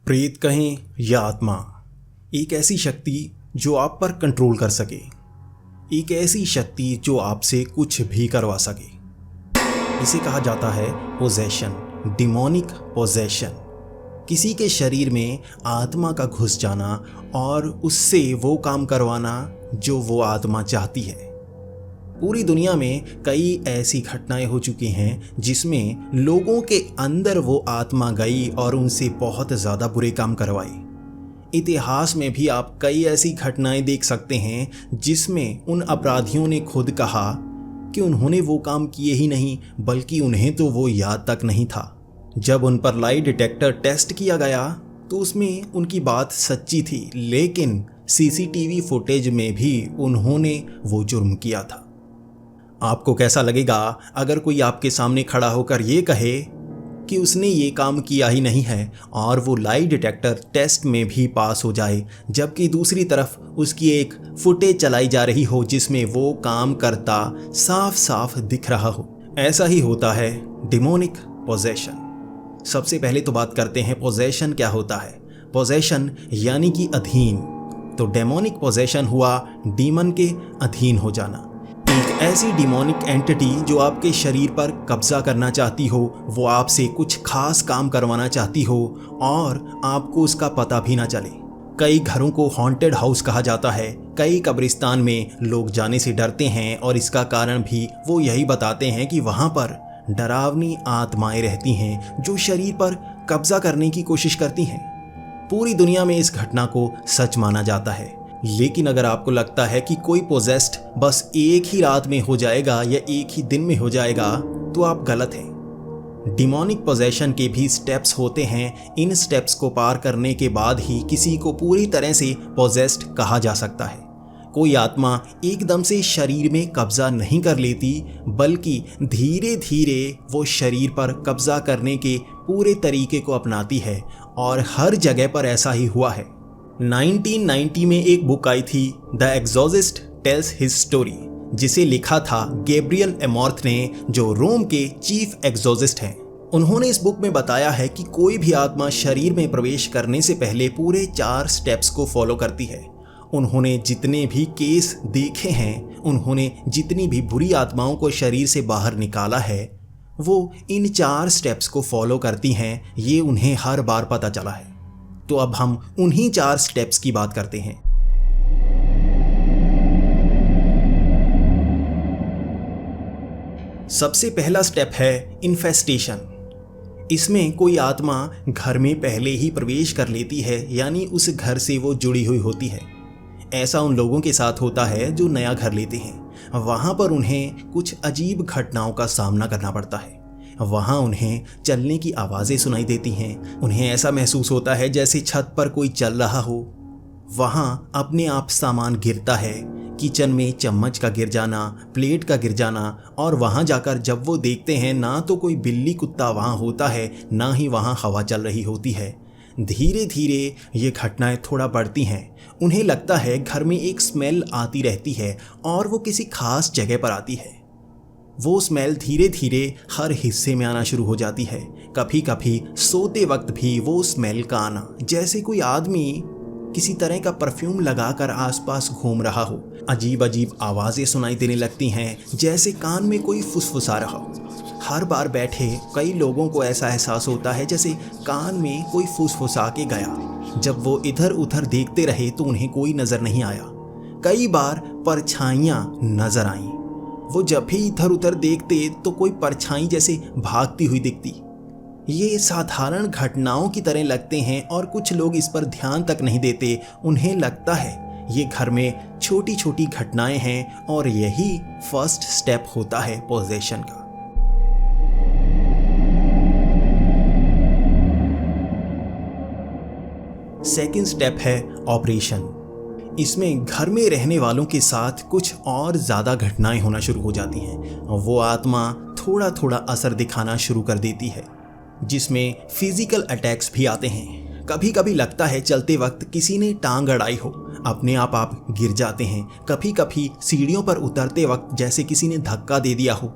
प्रेत कहें या आत्मा, एक ऐसी शक्ति जो आप पर कंट्रोल कर सके, एक ऐसी शक्ति जो आपसे कुछ भी करवा सके। इसे कहा जाता है पोजेशन, डिमोनिक पोजेशन। किसी के शरीर में आत्मा का घुस जाना और उससे वो काम करवाना जो वो आत्मा चाहती है। पूरी दुनिया में कई ऐसी घटनाएं हो चुकी हैं जिसमें लोगों के अंदर वो आत्मा गई और उनसे बहुत ज़्यादा बुरे काम करवाए। इतिहास में भी आप कई ऐसी घटनाएं देख सकते हैं जिसमें उन अपराधियों ने खुद कहा कि उन्होंने वो काम किए ही नहीं, बल्कि उन्हें तो वो याद तक नहीं था। जब उन पर लाई डिटेक्टर टेस्ट किया गया तो उसमें उनकी बात सच्ची थी, लेकिन सीसीटीवी फुटेज में भी उन्होंने वो जुर्म किया था। आपको कैसा लगेगा अगर कोई आपके सामने खड़ा होकर ये कहे कि उसने ये काम किया ही नहीं है और वो लाई डिटेक्टर टेस्ट में भी पास हो जाए, जबकि दूसरी तरफ उसकी एक फुटेज चलाई जा रही हो जिसमें वो काम करता साफ साफ दिख रहा हो। ऐसा ही होता है डिमोनिक पोजेशन। सबसे पहले तो बात करते हैं पोजेशन क्या होता है। पोजेशन यानी कि अधीन। तो डेमोनिक पोजेशन हुआ डीमन के अधीन हो जाना। एक ऐसी डिमोनिक एंटिटी जो आपके शरीर पर कब्जा करना चाहती हो, वो आपसे कुछ खास काम करवाना चाहती हो और आपको उसका पता भी ना चले। कई घरों को हॉन्टेड हाउस कहा जाता है। कई कब्रिस्तान में लोग जाने से डरते हैं और इसका कारण भी वो यही बताते हैं कि वहाँ पर डरावनी आत्माएं रहती हैं जो शरीर पर कब्जा करने की कोशिश करती हैं। पूरी दुनिया में इस घटना को सच माना जाता है। लेकिन अगर आपको लगता है कि कोई पोजेस्ड बस एक ही रात में हो जाएगा या एक ही दिन में हो जाएगा, तो आप गलत हैं। डिमोनिक पोजेशन के भी स्टेप्स होते हैं। इन स्टेप्स को पार करने के बाद ही किसी को पूरी तरह से पोजेस्ड कहा जा सकता है। कोई आत्मा एकदम से शरीर में कब्जा नहीं कर लेती, बल्कि धीरे धीरे वो शरीर पर कब्जा करने के पूरे तरीके को अपनाती है और हर जगह पर ऐसा ही हुआ है। 1990 में एक बुक आई थी, the Exorcist tales his story, जिसे लिखा था गैब्रियल एमॉर्थ ने, जो रोम के चीफ एग्जॉर्सिस्ट हैं। उन्होंने इस बुक में बताया है कि कोई भी आत्मा शरीर में प्रवेश करने से पहले पूरे 4 स्टेप्स को फॉलो करती है। उन्होंने जितने भी केस देखे हैं, उन्होंने जितनी भी बुरी आत्माओं को शरीर से बाहर निकाला है, वो इन 4 स्टेप्स को फॉलो करती हैं। ये उन्हें हर बार पता चला है। तो अब हम उन्हीं 4 स्टेप्स की बात करते हैं। सबसे पहला स्टेप है इन्फेस्टेशन। इसमें कोई आत्मा घर में पहले ही प्रवेश कर लेती है, यानी उस घर से वो जुड़ी हुई होती है। ऐसा उन लोगों के साथ होता है जो नया घर लेते हैं। वहाँ पर उन्हें कुछ अजीब घटनाओं का सामना करना पड़ता है। वहाँ उन्हें चलने की आवाज़ें सुनाई देती हैं। उन्हें ऐसा महसूस होता है जैसे छत पर कोई चल रहा हो। वहाँ अपने आप सामान गिरता है। किचन में चम्मच का गिर जाना, प्लेट का गिर जाना, और वहाँ जाकर जब वो देखते हैं ना तो कोई बिल्ली कुत्ता वहाँ होता है, ना ही वहाँ हवा चल रही होती है। धीरे धीरे ये घटनाएं थोड़ा बढ़ती हैं। उन्हें लगता है घर में एक स्मेल आती रहती है और वो किसी खास जगह पर आती है। वो स्मेल धीरे धीरे हर हिस्से में आना शुरू हो जाती है। कभी कभी सोते वक्त भी वो स्मेल का आना, जैसे कोई आदमी किसी तरह का परफ्यूम लगाकर आसपास घूम रहा हो। अजीब अजीब आवाज़ें सुनाई देने लगती हैं, जैसे कान में कोई फुसफुसा रहा हो। हर बार बैठे कई लोगों को ऐसा एहसास होता है जैसे कान में कोई फुसफुसा के गया। जब वो इधर उधर देखते रहे तो उन्हें कोई नज़र नहीं आया। कई बार परछाइयाँ नज़र आईं। वो जब भी इधर उधर देखते तो कोई परछाई जैसे भागती हुई दिखती। ये साधारण घटनाओं की तरह लगते हैं और कुछ लोग इस पर ध्यान तक नहीं देते। उन्हें लगता है ये घर में छोटी छोटी घटनाएं हैं और यही फर्स्ट स्टेप होता है पोजेशन का। सेकंड स्टेप है ऑपरेशन। इसमें घर में रहने वालों के साथ कुछ और ज़्यादा घटनाएं होना शुरू हो जाती हैं। वो आत्मा थोड़ा थोड़ा असर दिखाना शुरू कर देती है, जिसमें फिजिकल अटैक्स भी आते हैं। कभी कभी लगता है चलते वक्त किसी ने टांग अड़ाई हो, अपने आप गिर जाते हैं। कभी कभी सीढ़ियों पर उतरते वक्त जैसे किसी ने धक्का दे दिया हो।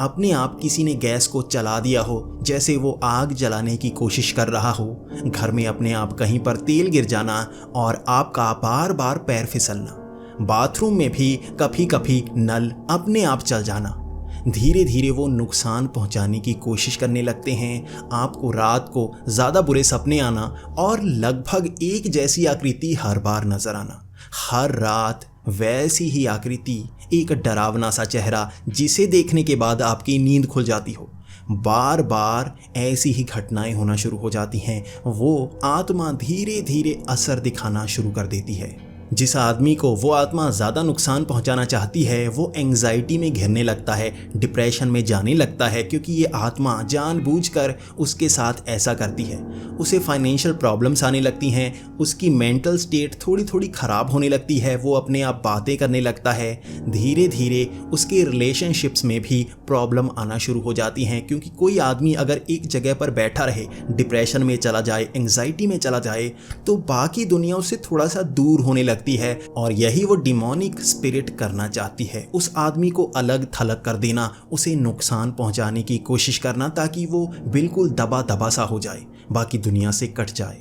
अपने आप किसी ने गैस को चला दिया हो, जैसे वो आग जलाने की कोशिश कर रहा हो। घर में अपने आप कहीं पर तेल गिर जाना और आपका बार बार पैर फिसलना। बाथरूम में भी कभी कभी नल अपने आप चल जाना। धीरे धीरे वो नुकसान पहुंचाने की कोशिश करने लगते हैं। आपको रात को ज़्यादा बुरे सपने आना और लगभग एक जैसी आकृति हर बार नजर आना। हर रात वैसी ही आकृति, एक डरावना सा चेहरा जिसे देखने के बाद आपकी नींद खुल जाती हो। बार बार ऐसी ही घटनाएं होना शुरू हो जाती हैं। वो आत्मा धीरे धीरे असर दिखाना शुरू कर देती है। जिस आदमी को वो आत्मा ज़्यादा नुकसान पहुंचाना चाहती है वो एंग्जाइटी में घिरने लगता है, डिप्रेशन में जाने लगता है, क्योंकि ये आत्मा जानबूझकर उसके साथ ऐसा करती है। उसे फाइनेंशियल प्रॉब्लम्स आने लगती हैं, उसकी मेंटल स्टेट थोड़ी थोड़ी ख़राब होने लगती है, वो अपने आप बातें करने लगता है। धीरे धीरे उसके रिलेशनशिप्स में भी प्रॉब्लम आना शुरू हो जाती हैं, क्योंकि कोई आदमी अगर एक जगह पर बैठा रहे, डिप्रेशन में चला जाए, एंग्जाइटी में चला जाए, तो बाकी दुनिया उससे थोड़ा सा दूर होने लगती है। और यही वो डिमोनिक स्पिरिट करना चाहती है, उस आदमी को अलग थलग कर देना, उसे नुकसान पहुंचाने की कोशिश करना, ताकि वो बिल्कुल दबा दबा सा हो जाए, बाकी दुनिया से कट जाए।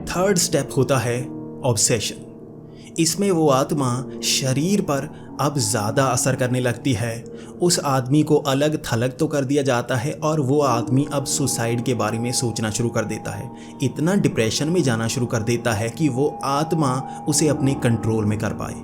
थर्ड स्टेप होता है ऑब्सेशन। इसमें वो आत्मा शरीर पर अब ज़्यादा असर करने लगती है। उस आदमी को अलग थलग तो कर दिया जाता है और वो आदमी अब सुसाइड के बारे में सोचना शुरू कर देता है। इतना डिप्रेशन में जाना शुरू कर देता है कि वो आत्मा उसे अपने कंट्रोल में कर पाए।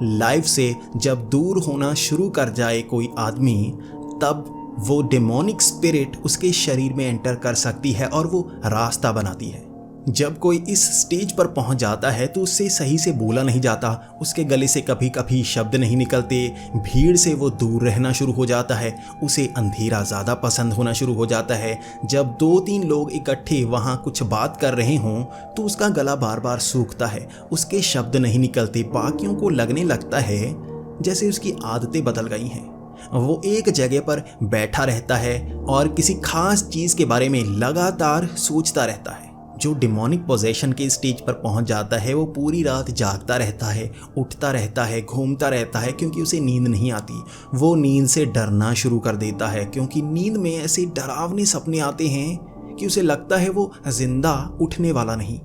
लाइफ से जब दूर होना शुरू कर जाए कोई आदमी, तब वो डेमोनिक स्पिरिट उसके शरीर में एंटर कर सकती है और वो रास्ता बनाती है। जब कोई इस स्टेज पर पहुंच जाता है तो उससे सही से बोला नहीं जाता, उसके गले से कभी कभी शब्द नहीं निकलते, भीड़ से वो दूर रहना शुरू हो जाता है, उसे अंधेरा ज़्यादा पसंद होना शुरू हो जाता है। जब 2-3 लोग इकट्ठे वहाँ कुछ बात कर रहे हों तो उसका गला बार बार सूखता है, उसके शब्द नहीं निकलते, बाकियों को लगने लगता है जैसे उसकी आदतें बदल गई हैं। वो एक जगह पर बैठा रहता है और किसी खास चीज़ के बारे में लगातार सोचता रहता है। जो डिमोनिक पोजेशन के स्टेज पर पहुंच जाता है वो पूरी रात जागता रहता है, उठता रहता है, घूमता रहता है, क्योंकि उसे नींद नहीं आती। वो नींद से डरना शुरू कर देता है, क्योंकि नींद में ऐसे डरावने सपने आते हैं कि उसे लगता है वो जिंदा उठने वाला नहीं।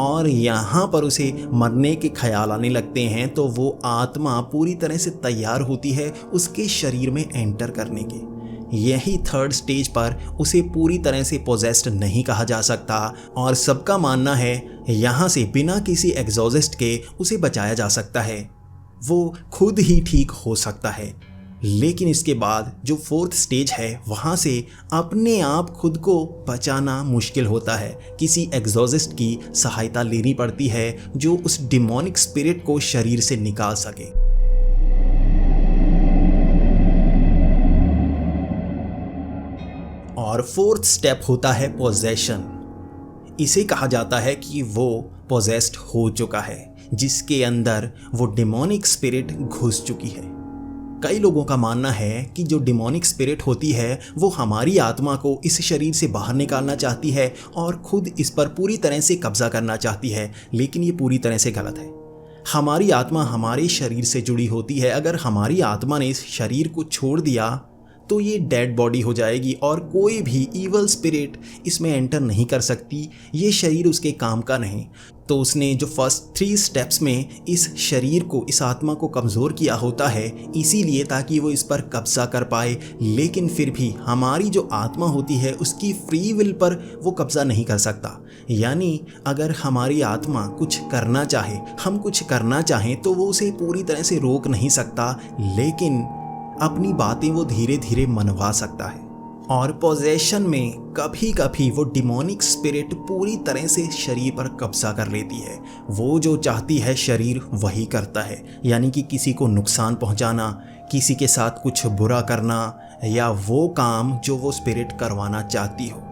और यहाँ पर उसे मरने के ख्याल आने लगते हैं, तो वो आत्मा पूरी तरह से तैयार होती है उसके शरीर में एंटर करने के। यही थर्ड स्टेज पर उसे पूरी तरह से पोजेस्ड नहीं कहा जा सकता और सबका मानना है यहाँ से बिना किसी एग्जॉस्ट के उसे बचाया जा सकता है, वो खुद ही ठीक हो सकता है। लेकिन इसके बाद जो फोर्थ स्टेज है वहाँ से अपने आप खुद को बचाना मुश्किल होता है, किसी एग्जॉस्ट की सहायता लेनी पड़ती है जो उस डिमोनिक स्पिरिट को शरीर से निकाल सके। और फोर्थ स्टेप होता है पोजेशन। इसे कहा जाता है कि वो पोजेस्ड हो चुका है, जिसके अंदर वो डिमोनिक स्पिरिट घुस चुकी है। कई लोगों का मानना है कि जो डिमोनिक स्पिरिट होती है वो हमारी आत्मा को इस शरीर से बाहर निकालना चाहती है और खुद इस पर पूरी तरह से कब्जा करना चाहती है, लेकिन ये पूरी तरह से गलत है। हमारी आत्मा हमारे शरीर से जुड़ी होती है। अगर हमारी आत्मा ने इस शरीर को छोड़ दिया तो ये डेड बॉडी हो जाएगी और कोई भी ईवल स्पिरिट इसमें एंटर नहीं कर सकती। ये शरीर उसके काम का नहीं। तो उसने जो फर्स्ट 3 स्टेप्स में इस शरीर को, इस आत्मा को कमज़ोर किया होता है, इसीलिए ताकि वो इस पर कब्जा कर पाए। लेकिन फिर भी हमारी जो आत्मा होती है उसकी फ्री विल पर वो कब्जा नहीं कर सकता। यानी अगर हमारी आत्मा कुछ करना चाहे, हम कुछ करना चाहें, तो वो उसे पूरी तरह से रोक नहीं सकता, लेकिन अपनी बातें वो धीरे धीरे मनवा सकता है। और पोजेशन में कभी कभी वो डिमोनिक स्पिरिट पूरी तरह से शरीर पर कब्जा कर लेती है। वो जो चाहती है शरीर वही करता है, यानी कि किसी को नुकसान पहुंचाना, किसी के साथ कुछ बुरा करना, या वो काम जो वो स्पिरिट करवाना चाहती हो।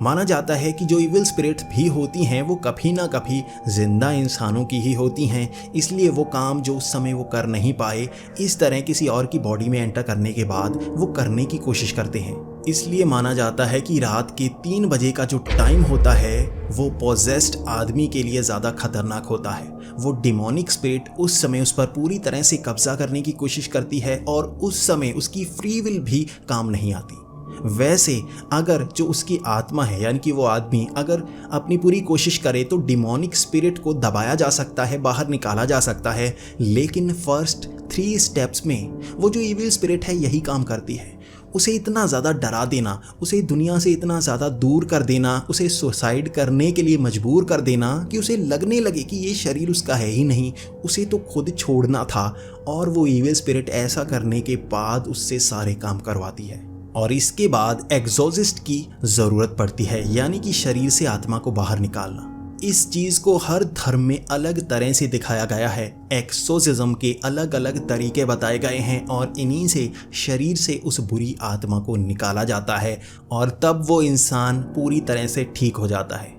माना जाता है कि जो इविल स्पिरिट भी होती हैं वो कभी ना कभी जिंदा इंसानों की ही होती हैं, इसलिए वो काम जो उस समय वो कर नहीं पाए, इस तरह किसी और की बॉडी में एंटर करने के बाद वो करने की कोशिश करते हैं। इसलिए माना जाता है कि रात के 3 बजे का जो टाइम होता है वो पॉजेस्ड आदमी के लिए ज़्यादा खतरनाक होता है। वो डिमोनिक स्पिरिट उस समय उस पर पूरी तरह से कब्जा करने की कोशिश करती है और उस समय उसकी फ्री विल भी काम नहीं आती। वैसे अगर जो उसकी आत्मा है यानी कि वो आदमी अगर अपनी पूरी कोशिश करे तो डिमोनिक स्पिरिट को दबाया जा सकता है, बाहर निकाला जा सकता है। लेकिन फर्स्ट 3 स्टेप्स में वो जो इविल स्पिरिट है यही काम करती है। उसे इतना ज़्यादा डरा देना, उसे दुनिया से इतना ज़्यादा दूर कर देना, उसे सुसाइड करने के लिए मजबूर कर देना कि उसे लगने लगे कि ये शरीर उसका है ही नहीं, उसे तो खुद छोड़ना था। और वो इविल स्पिरिट ऐसा करने के बाद उससे सारे काम करवाती है। और इसके बाद एक्सोर्सिस्ट की ज़रूरत पड़ती है, यानी कि शरीर से आत्मा को बाहर निकालना। इस चीज़ को हर धर्म में अलग तरह से दिखाया गया है। एक्सोर्सिज्म के अलग अलग तरीके बताए गए हैं और इन्हीं से शरीर से उस बुरी आत्मा को निकाला जाता है और तब वो इंसान पूरी तरह से ठीक हो जाता है।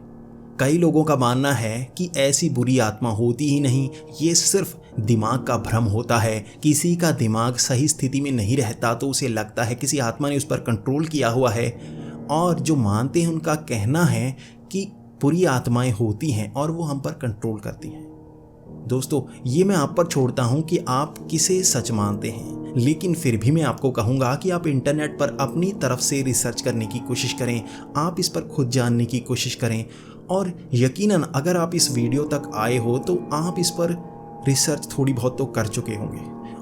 कई लोगों का मानना है कि ऐसी बुरी आत्मा होती ही नहीं, ये सिर्फ दिमाग का भ्रम होता है। किसी का दिमाग सही स्थिति में नहीं रहता तो उसे लगता है किसी आत्मा ने उस पर कंट्रोल किया हुआ है। और जो मानते हैं उनका कहना है कि बुरी आत्माएं होती हैं और वो हम पर कंट्रोल करती हैं। दोस्तों, ये मैं आप पर छोड़ता हूँ कि आप किसे सच मानते हैं, लेकिन फिर भी मैं आपको कहूँगा कि आप इंटरनेट पर अपनी तरफ से रिसर्च करने की कोशिश करें, आप इस पर खुद जानने की कोशिश करें। और यकीनन अगर आप इस वीडियो तक आए हो तो आप इस पर रिसर्च थोड़ी बहुत तो कर चुके होंगे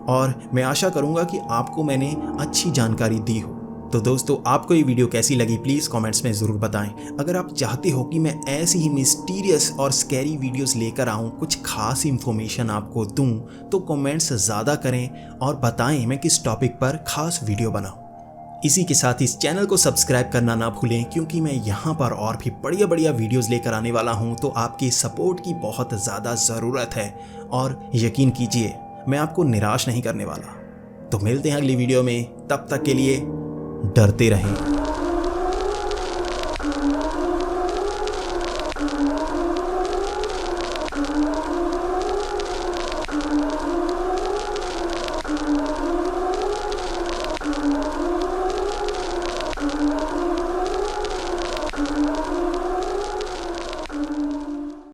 और मैं आशा करूँगा कि आपको मैंने अच्छी जानकारी दी हो। तो दोस्तों, आपको ये वीडियो कैसी लगी प्लीज़ कमेंट्स में ज़रूर बताएं। अगर आप चाहते हो कि मैं ऐसी ही मिस्टीरियस और स्कैरी वीडियोस लेकर आऊँ, कुछ खास इन्फॉर्मेशन आपको दूँ, तो कमेंट्स ज़्यादा करें और बताएं मैं किस टॉपिक पर खास वीडियो बनाऊँ। इसी के साथ इस चैनल को सब्सक्राइब करना ना भूलें, क्योंकि मैं यहाँ पर और भी बढ़िया बढ़िया वीडियोस लेकर आने वाला हूँ। तो आपकी सपोर्ट की बहुत ज़्यादा ज़रूरत है और यकीन कीजिए मैं आपको निराश नहीं करने वाला। तो मिलते हैं अगली वीडियो में, तब तक के लिए डरते रहें।